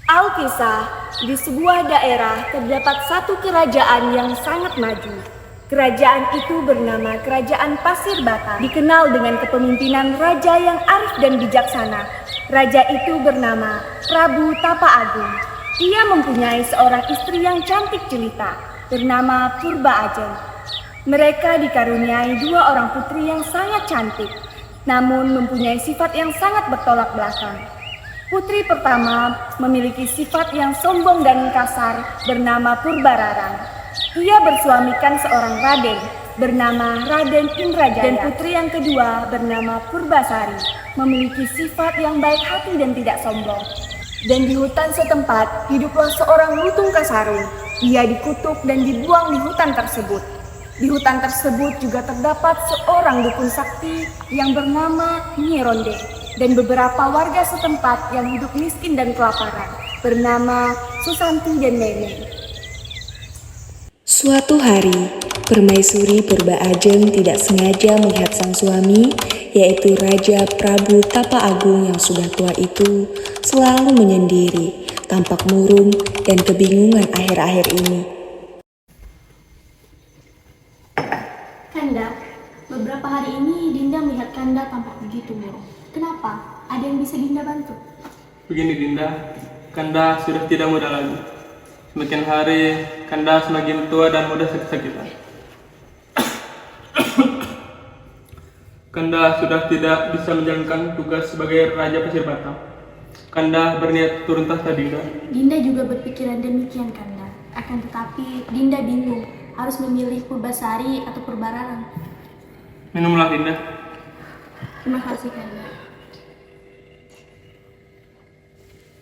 Alkisah, di sebuah daerah terdapat satu kerajaan yang sangat maju. Kerajaan itu bernama Kerajaan Pasir Bata, dikenal dengan kepemimpinan raja yang arif dan bijaksana. Raja itu bernama Prabu Tapa Agung. Ia mempunyai seorang istri yang cantik jelita, bernama Purba Ajeng. Mereka dikaruniai dua orang putri yang sangat cantik, namun mempunyai sifat yang sangat bertolak belakang. Putri pertama memiliki sifat yang sombong dan kasar bernama Purbararang. Ia bersuamikan seorang raden bernama Raden Indrajaya. Dan putri yang kedua bernama Purbasari, memiliki sifat yang baik hati dan tidak sombong. Dan di hutan setempat hiduplah seorang lutung kasarung. Ia dikutuk dan dibuang di hutan tersebut. Di hutan tersebut juga terdapat seorang dukun sakti yang bernama Nyi Ronde. Dan beberapa warga setempat yang hidup miskin dan kelaparan, bernama Susanti dan Neneng. Suatu hari, Permaisuri Purba Ajeng tidak sengaja melihat sang suami, yaitu Raja Prabu Tapa Agung yang sudah tua itu, selalu menyendiri, tampak murung dan kebingungan akhir-akhir ini. Kanda, beberapa hari ini Dinda melihat Kanda tampak begitu murung. Kenapa? Ada yang bisa Dinda bantu? Begini Dinda, Kanda sudah tidak muda lagi. Semakin hari, Kanda semakin tua dan mudah sakit-sakitan. Kanda sudah tidak bisa menjalankan tugas sebagai Raja Pasir Bata. Kanda berniat turun tahta Dinda. Dinda juga berpikiran demikian Kanda. Akan tetapi Dinda bingung harus memilih Purbasari atau Purbararang. Minumlah Dinda. Terima kasih Kanda.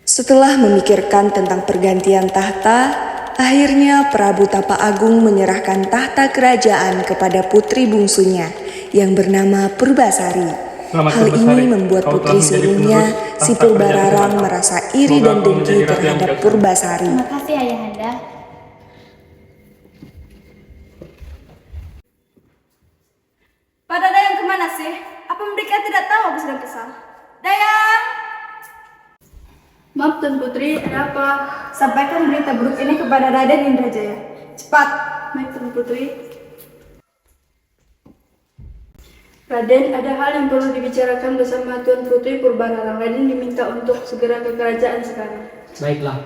Setelah memikirkan tentang pergantian tahta, akhirnya Prabu Tapa Agung menyerahkan tahta kerajaan kepada putri bungsunya yang bernama Purbasari. Hal ini membuat putri sulungnya, si Purbararang, merasa iri dan dengki terhadap Purbasari. Terima kasih Ayahanda. Pada Dayang kemana sih? Apa mereka tidak tahu aku sedang kesal? Dayang! Maaf Tuan Putri, ada apa? Sampaikan berita buruk ini kepada Raden Indrajaya. Cepat! Baik Tuan Putri. Raden, ada hal yang perlu dibicarakan bersama Tuan Putri Purbararang. Raden diminta untuk segera ke kerajaan sekarang. Baiklah.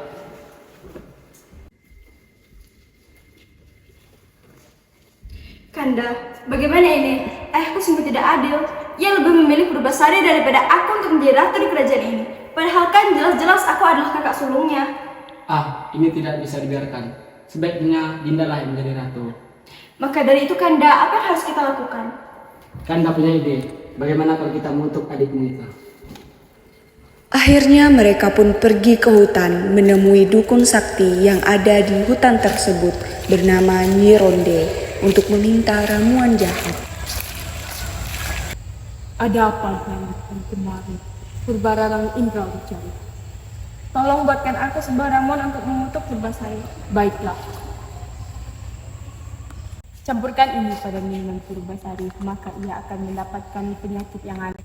Kanda, bagaimana ini? Ayahku sungguh tidak adil. Ia lebih memilih Purbasari daripada aku untuk menjadi ratu di kerajaan ini. Padahal kan jelas-jelas aku adalah kakak sulungnya. Ini tidak bisa dibiarkan. Sebaiknya Dinda lah yang menjadi ratu. Maka dari itu Kanda, apa yang harus kita lakukan? Kanda punya ide. Bagaimana kalau kita mengutuk adikmu itu? Akhirnya mereka pun pergi ke hutan menemui dukun sakti yang ada di hutan tersebut bernama Nyi Ronde untuk meminta ramuan jahat. Ada apa dengan kemarin? Purbararang Indrajaya. Tolong buatkan aku sebuah ramuan untuk mengutuk Purbasari. Baiklah. Campurkan ini pada minuman Purbasari, maka ia akan mendapatkan penyakit yang aneh.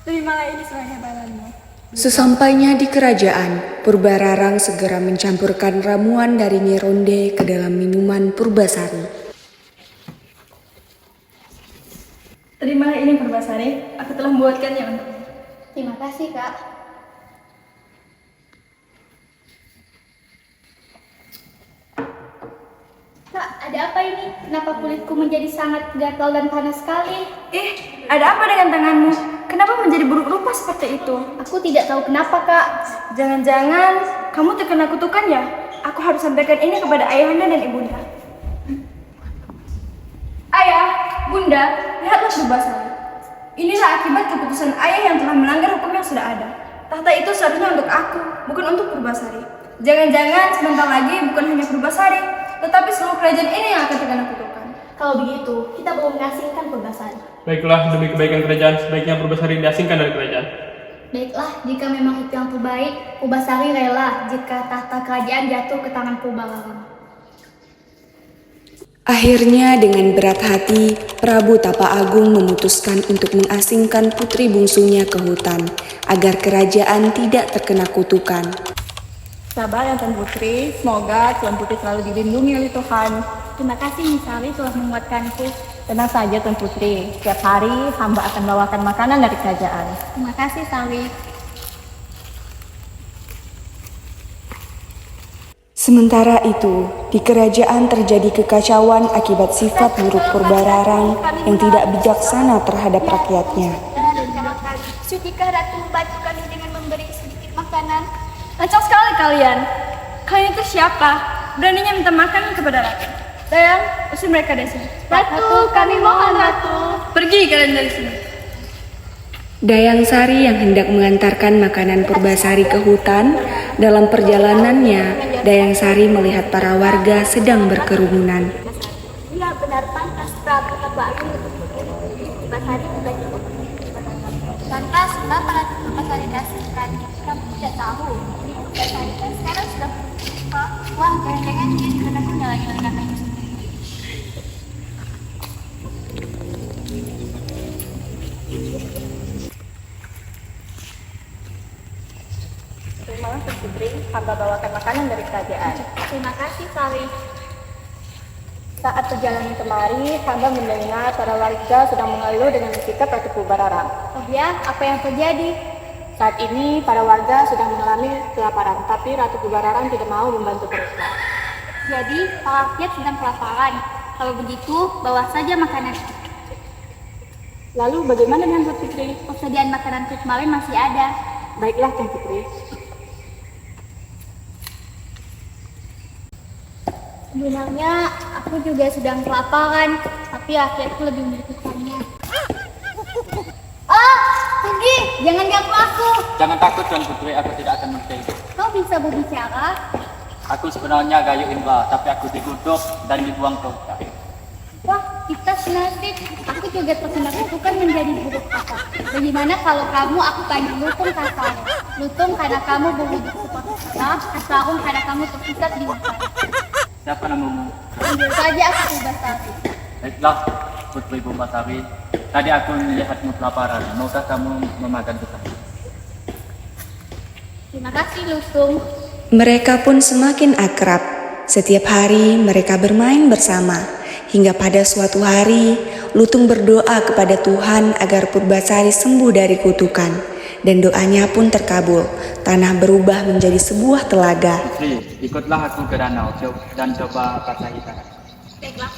Terimalah ini sebagai balanmu. Sesampainya di kerajaan, Purbararang segera mencampurkan ramuan dari Nyi Ronde ke dalam minuman Purbasari. Terimalah ini Purbasari, aku telah membuatkannya untukmu. Terima kasih Kak. Kak, ada apa ini? Kenapa kulitku menjadi sangat gatal dan panas sekali? Ada apa dengan tanganmu? Kenapa menjadi buruk rupa seperti itu? Aku tidak tahu kenapa Kak. Jangan-jangan kamu terkena kutukan ya? Aku harus sampaikan ini kepada ayahanda dan ibunda. Ayah, bunda, lihatlah Purbasari. Inilah akibat keputusan ayah yang telah melanggar hukum yang sudah ada. Tahta itu seharusnya untuk aku, bukan untuk Purbasari. Jangan-jangan sebentar lagi bukan hanya Purbasari, tetapi seluruh kerajaan ini yang akan terkena kutukan. Kalau begitu, kita belum mengasingkan Purbasari. Baiklah, demi kebaikan kerajaan, sebaiknya Purbasari diasingkan dari kerajaan. Baiklah, jika memang itu yang terbaik, Purbasari rela jika tahta kerajaan jatuh ke tangan Purbararang. Akhirnya dengan berat hati, Prabu Tapa Agung memutuskan untuk mengasingkan putri bungsunya ke hutan agar kerajaan tidak terkena kutukan. Sabar ya Tuan Putri, semoga Tuan Putri selalu dilindungi oleh Tuhan. Terima kasih Misari telah menguatkanku. Tenang saja Tuan Putri, setiap hari hamba akan bawakan makanan dari kerajaan. Terima kasih Sawi. Sementara itu, di kerajaan terjadi kekacauan akibat sifat buruk Purbararang yang tidak bijaksana terhadap rakyatnya. Sudikah Ratu membantu kami dengan memberi sedikit makanan? Lancang sekali kalian. Kalian itu siapa? Beraninya minta makanan kepada Ratu. Dayang, usir mereka dari sini. Ratu, kami mohon Ratu. Pergi kalian dari sini. Dayang Sari yang hendak mengantarkan makanan Purbasari ke hutan, dalam perjalanannya, Dayang Sari melihat para warga sedang berkerumunan. Ya benar pantas Prabu Tapa Agung untuk Purbasari juga cukup. Pantas, kenapa Ratu Purbasari dasarkan? Kamu tidak tahu. Purbasari kan sekarang sudah wah, jangan-jangan dia juga punya lagi ledakan. Terima kasih Putri, hamba bawakan makanan dari kerajaan. Terima kasih Sawi. Saat perjalanan kemari, hamba mendengar para warga sedang mengeluh dengan sikap Ratu Purbararang. Oh ya, apa yang terjadi? Saat ini para warga sedang mengalami kelaparan, tapi Ratu Purbararang tidak mau membantu mereka. Jadi, para rakyat sedang kelaparan. Kalau begitu, bawa saja makanan. Lalu bagaimana dengan Tuan Putri? Persediaan makanan kemarin masih ada. Baiklah Tuan Putri. Sebenarnya aku juga sedang kelaparan, tapi rakyatku lebih membutuhkannya. Pergi! Jangan ganggu aku! Jangan takut Tuan Putri, aku tidak akan mengkhianati. Kau bisa berbicara? Aku sebenarnya Gayo Indra, tapi aku dikutuk dan dibuang ke hutan. Wah, kita senasib. Aku juga terkena kutukan menjadi buruk kata. Bagaimana kalau kamu aku panggil Lutung Kasarung? Lutung karena kamu berhidup seperti kita, Kasarung karena kamu tersesat di hutan. Siapa namamu? Ambil saja aku Purbasari. Baiklah, Putri Purbasari. Tadi aku melihatmu kelaparan. Maukah kamu memakan kita? Terima kasih Lutung. Mereka pun semakin akrab. Setiap hari mereka bermain bersama. Hingga pada suatu hari, Lutung berdoa kepada Tuhan agar Purbasari sembuh dari kutukan. Dan doanya pun terkabul. Tanah berubah menjadi sebuah telaga. Putri, ikutlah aku ke danau dan coba basahi tangan. Baiklah.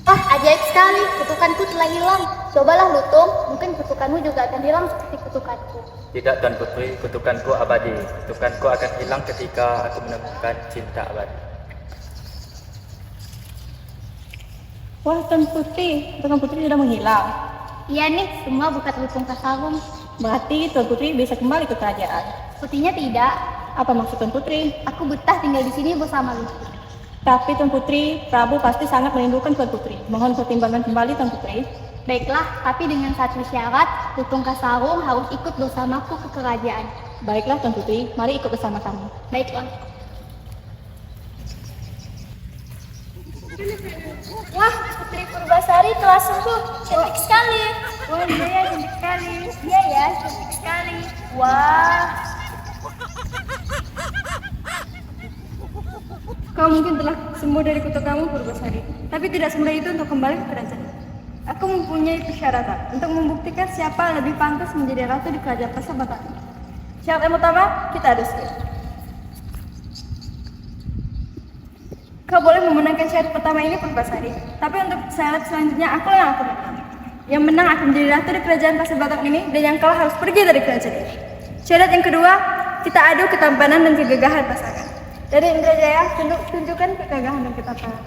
Ajaib sekali, kutukanku telah hilang. Cobalah Lutung, mungkin kutukanmu juga akan hilang seperti kutukanku. Tidak Tuan Putri, kutukanku abadi. Kutukanku akan hilang ketika aku menemukan cinta abadi. Wah Tuan Putri, Tuan Putri sudah menghilang. Iya nih, semua berkat Lutung Kasarung. Berarti Tuan Putri bisa kembali ke kerajaan. Sepertinya tidak. Apa maksud Tuan Putri? Aku betah tinggal di sini bersama Lutung. Tapi Tuan Putri, Prabu pasti sangat merindukan Tuan Putri. Mohon pertimbangkan kembali Tuan Putri. Baiklah, tapi dengan satu syarat, Lutung Kasarung harus ikut bersamaku ke kerajaan. Baiklah Tuan Putri, mari ikut bersama kami. Baiklah. Wah, Putri Purbasari telah sembuh. Cantik sekali. Wah, iya ya, cantik sekali. Iya ya, cantik sekali. Wah. Kau mungkin telah sembuh dari kutukanmu Purbasari, tapi tidak semudah itu untuk kembali ke kerajaan. Aku mempunyai persyaratan untuk membuktikan siapa yang lebih pantas menjadi ratu di kerajaan Pasir Bata. Syarat yang pertama, kita ada skill. Kau boleh memenangkan syarat pertama ini Purbasari, tapi untuk syarat selanjutnya aku yang akan menang. Yang menang akan menjadi ratu di kerajaan Pasir Batak ini, dan yang kalah harus pergi dari kerajaan ini. Syarat yang kedua, kita adu ketampanan dan kegagahan pasangan. Dari Indrajaya, tunjukkan kegagahan dan ketampanan.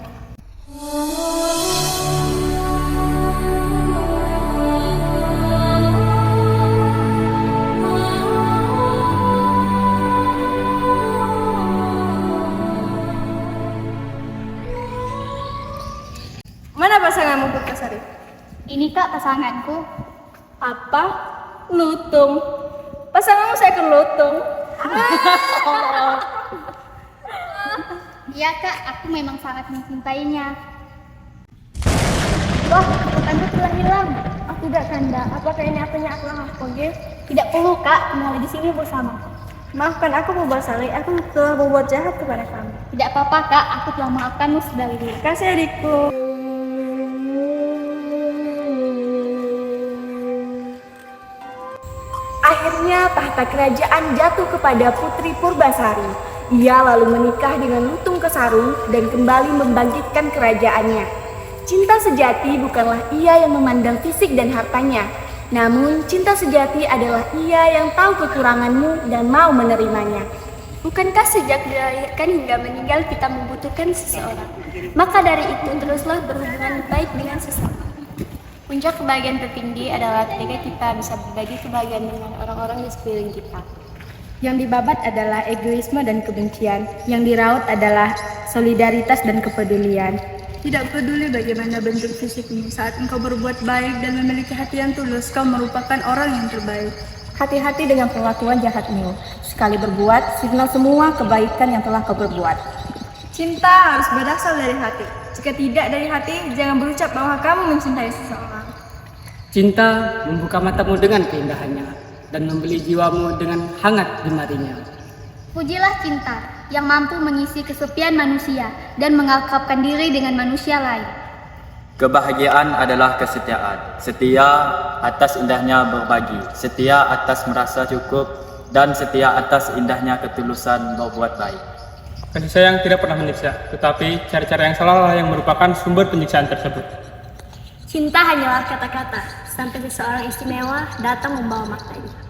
Mana pasangan pasanganku. Apa? Lutung. Pasanganmu seekor lutung. Iya kak, aku memang sangat mencintainya. Wah, Kanda telah hilang. Oh tidak Kanda, apakah ini artinya aku yang harus pergi? Tidak perlu kak, kembali di sini bersama. Maafkan aku Purwasari, aku telah berbuat jahat kepada kamu. Tidak apa-apa kak, aku telah memaafkanmu sedari dulu. Terima kasih adikku. Akhirnya tahta kerajaan jatuh kepada Putri Purbasari. Ia lalu menikah dengan Lutung Kesarung dan kembali membangkitkan kerajaannya. Cinta sejati bukanlah ia yang memandang fisik dan hartanya, namun cinta sejati adalah ia yang tahu kekuranganmu dan mau menerimanya. Bukankah sejak dilahirkan hingga meninggal kita membutuhkan seseorang? Maka dari itu teruslah berhubungan baik dengan sesama. Puncak kebahagiaan tertinggi adalah ketika kita bisa berbagi kebahagiaan dengan orang-orang di sekeliling kita. Yang dibabat adalah egoisme dan kebencian. Yang diraut adalah solidaritas dan kepedulian. Tidak peduli bagaimana bentuk fisikmu, saat engkau berbuat baik dan memiliki hati yang tulus, kau merupakan orang yang terbaik. Hati-hati dengan perlakuan jahatmu. Sekali berbuat, signal semua kebaikan yang telah kau berbuat. Cinta harus berasal dari hati. Jika tidak dari hati, jangan berucap bahwa kamu mencintai seseorang. Cinta membuka matamu dengan keindahannya dan membeli jiwamu dengan hangat gemarinya. Pujilah cinta yang mampu mengisi kesepian manusia dan mengakrabkan diri dengan manusia lain. Kebahagiaan adalah kesetiaan. Setia atas indahnya berbagi, setia atas merasa cukup, dan setia atas indahnya ketulusan berbuat baik. Kasih sayang tidak pernah menyiksa, tetapi cara-cara yang salah lah yang merupakan sumber penyiksaan tersebut. Cinta hanyalah kata-kata, sampai seseorang istimewa datang membawa maknanya.